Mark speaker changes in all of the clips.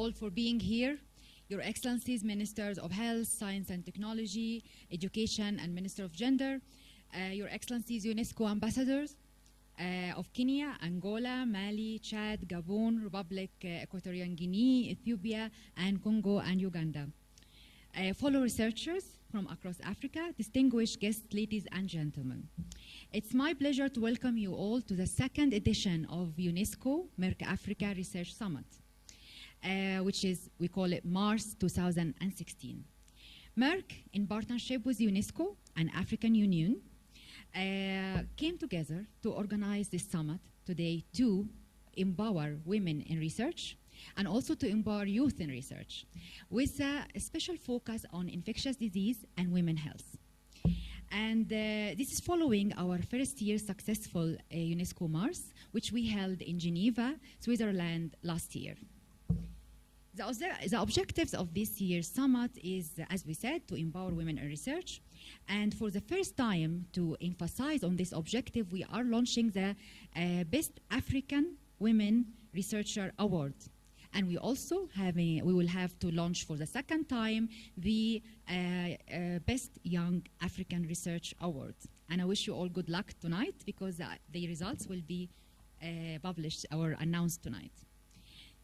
Speaker 1: all for being here. Your Excellencies, Ministers of Health, Science and Technology, Education, and Minister of Gender, Your Excellencies, UNESCO Ambassadors of Kenya, Angola, Mali, Chad, Gabon, Republic Equatorial Guinea, Ethiopia, and Congo and Uganda. Fellow researchers from across Africa, distinguished guests, ladies and gentlemen. It's my pleasure to welcome you all to the second edition of UNESCO Merck Africa Research Summit, which is, we call it Mars 2016. Merck, in partnership with UNESCO and African Union, came together to organize this summit today to empower women in research and also to empower youth in research, with a special focus on infectious disease and women's health. And this is following our first year successful UNESCO Mars, which we held in Geneva, Switzerland last year. The objectives of this year's summit is, as we said, to empower women in research. And for the first time, to emphasize on this objective, we are launching the Best African Women Researcher Award. And we also we will have to launch for the second time the Best Young African Research Award. And I wish you all good luck tonight, because the results will be published or announced tonight.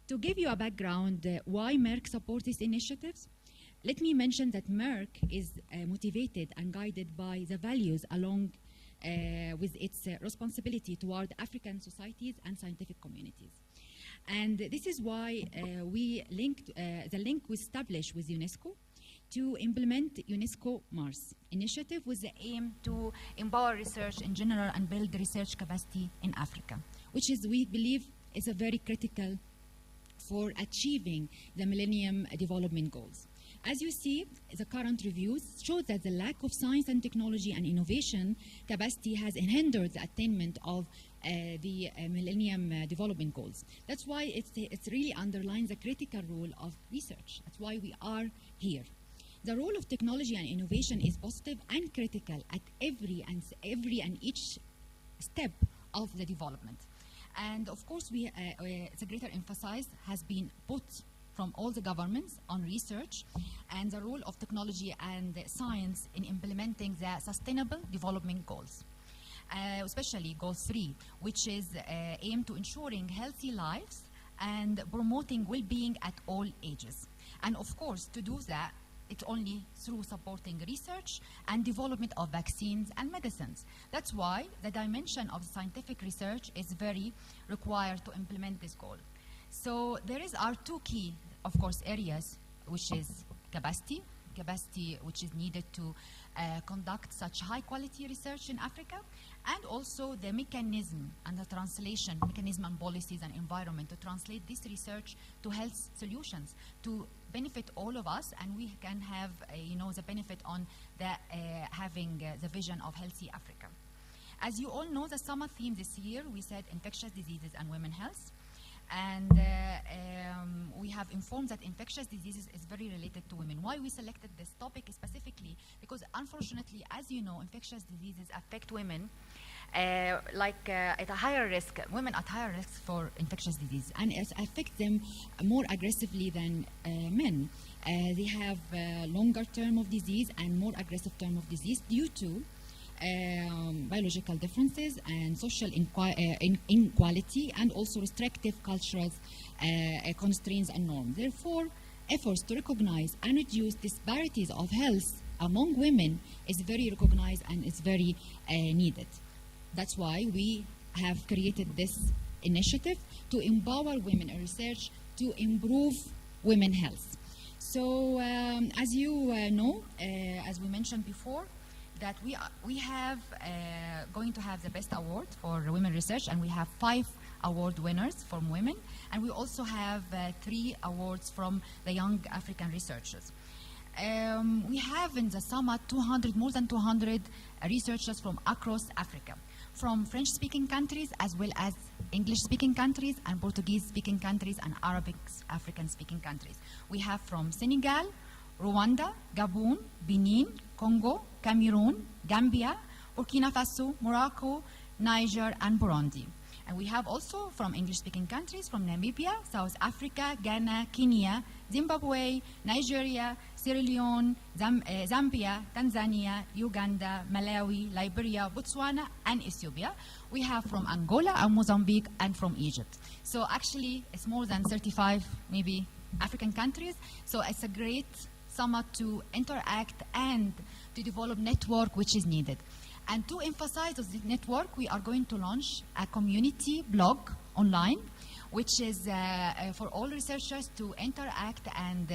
Speaker 1: To give you a background why Merck supports these initiatives, let me mention that Merck is motivated and guided by the values along with its responsibility toward African societies and scientific communities. And this is why the link we established with UNESCO to implement UNESCO Mars initiative with the aim to empower research in general and build research capacity in Africa, which is, we believe, is a very critical for achieving the Millennium Development Goals. As you see, the current reviews show that the lack of science and technology and innovation capacity has hindered the attainment of the Millennium Development Goals. That's why it really underlines the critical role of research. That's why we are here. The role of technology and innovation is positive and critical at every and each step of the development. And of course, the greater emphasis has been put from all the governments on research and the role of technology and science in implementing the Sustainable Development Goals, especially Goal 3, which is aimed to ensuring healthy lives and promoting well-being at all ages. And of course, to do that, it's only through supporting research and development of vaccines and medicines. That's why the dimension of scientific research is very required to implement this goal. So there are two key, of course, areas, which is capacity which is needed to conduct such high-quality research in Africa, and also the mechanism and the translation, mechanism and policies and environment to translate this research to health solutions to benefit all of us, and we can have, the benefit on the having the vision of healthy Africa. As you all know, the summit theme this year, we said infectious diseases and women's health. And we have informed that infectious diseases is very related to women. Why we selected this topic specifically? Because unfortunately, as you know, infectious diseases affect women at a higher risk, women at higher risk for infectious disease, and it affects them more aggressively than men. They have longer term of disease and more aggressive term of disease due to biological differences and social inequality, and also restrictive cultural constraints and norms. Therefore, efforts to recognize and reduce disparities of health among women is very recognized and is very needed. That's why we have created this initiative to empower women in research to improve women's health. So, as you know, as we mentioned before, that we have going to have the best award for women research, and we have 5 award winners from women, and we also have 3 awards from the young African researchers. We have in the summit more than 200 researchers from across Africa, from French-speaking countries as well as English-speaking countries and Portuguese-speaking countries and Arabic African-speaking countries. We have from Senegal, Rwanda, Gabon, Benin, Congo, Cameroon, Gambia, Burkina Faso, Morocco, Niger, and Burundi. And we have also from English-speaking countries, from Namibia, South Africa, Ghana, Kenya, Zimbabwe, Nigeria, Sierra Leone, Zambia, Tanzania, Uganda, Malawi, Liberia, Botswana, and Ethiopia. We have from Angola and Mozambique and from Egypt. So actually, it's more than 35, maybe, African countries. So it's a great summit to interact and to develop network which is needed. And to emphasize this network, we are going to launch a community blog online, which is for all researchers to interact and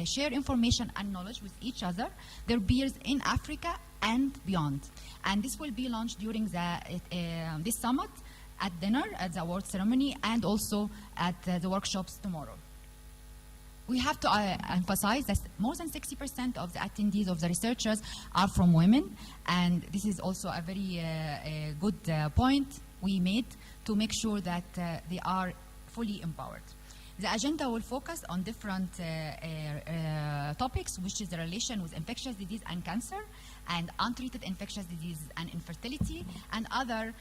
Speaker 1: share information and knowledge with each other, their peers in Africa and beyond. And this will be launched during this summit, at dinner, at the award ceremony, and also at the workshops tomorrow. We have to emphasize that more than 60% of the attendees, of the researchers, are from women, and this is also a very good point we made to make sure that they are fully empowered. The agenda will focus on different topics, which is the relation with infectious disease and cancer, and untreated infectious disease and infertility, and other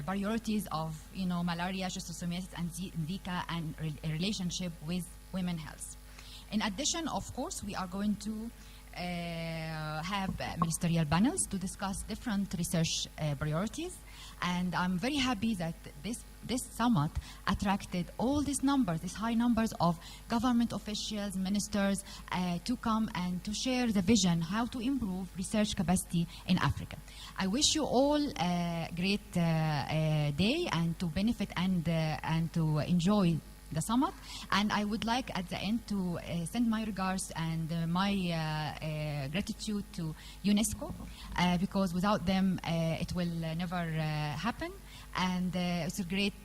Speaker 1: priorities of malaria, schistosomiasis, and Zika, and relationship with women's health. In addition, of course, we are going to have ministerial panels to discuss different research priorities, and I'm very happy that this summit attracted all these numbers, these high numbers of government officials, ministers, to come and to share the vision how to improve research capacity in Africa. I wish you all a great day, and to benefit and to enjoy the summit. And I would like at the end to send my regards and my gratitude to UNESCO, because without them it will never happen. And it's a great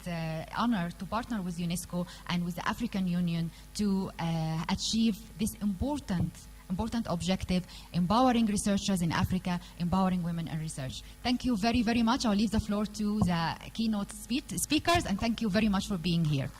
Speaker 1: honor to partner with UNESCO and with the African Union to achieve this important objective, empowering researchers in Africa, empowering women in research. Thank you very, very much. I'll leave the floor to the keynote speakers, and thank you very much for being here.